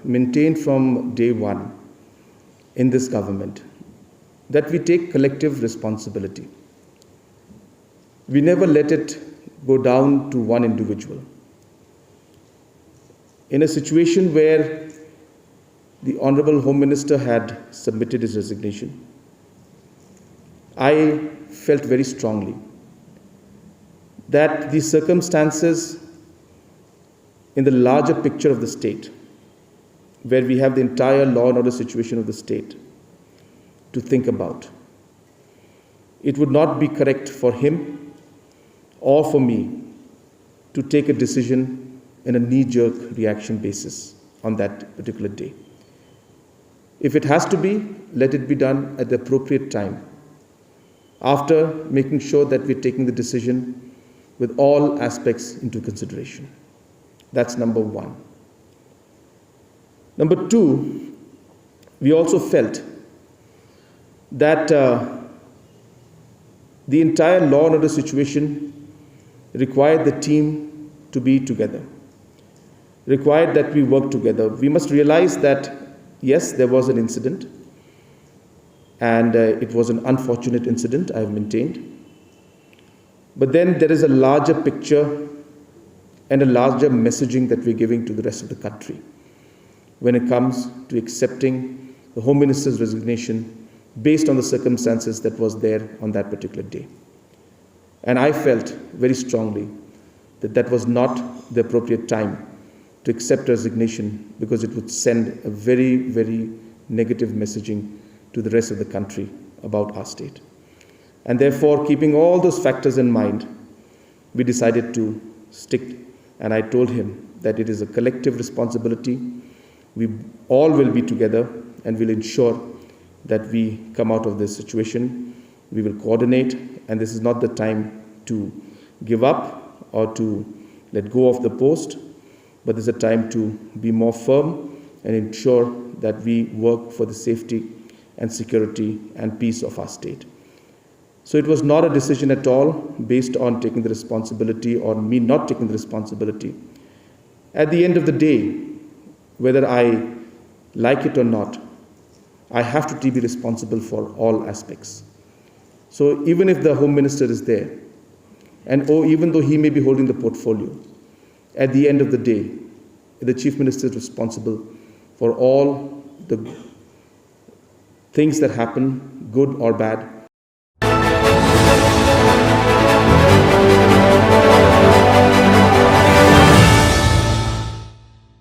maintained from day one in this government that we take collective responsibility. We never let it go down to one individual. In a situation where the Honorable Home Minister had submitted his resignation, I felt very strongly that the circumstances in the larger picture of the state, where we have the entire law and order situation of the state to think about, it would not be correct for him or for me to take a decision in a knee-jerk reaction basis on that particular day. If it has to be, let it be done at the appropriate time, after making sure that we're taking the decision with all aspects into consideration. That's number one. Number two, we also felt that the entire law and order situation required the team to be together, required that we work together. We must realize that, yes, there was an incident, and it was an unfortunate incident, I have maintained. But then there is a larger picture and a larger messaging that we're giving to the rest of the country when it comes to accepting the Home Minister's resignation based on the circumstances that was there on that particular day. And I felt very strongly that that was not the appropriate time to accept resignation, because it would send a very, very negative messaging to the rest of the country about our state. And therefore, keeping all those factors in mind, we decided to stick, and I told him that it is a collective responsibility. We all will be together and will ensure that we come out of this situation. We will coordinate, and this is not the time to give up or to let go of the post, but this is a time to be more firm and ensure that we work for the safety and security and peace of our state. So it was not a decision at all based on taking the responsibility or me not taking the responsibility. At the end of the day, whether I like it or not, I have to be responsible for all aspects. So even if the Home Minister is there, and even though he may be holding the portfolio, at the end of the day, the Chief Minister is responsible for all the things that happen, good or bad,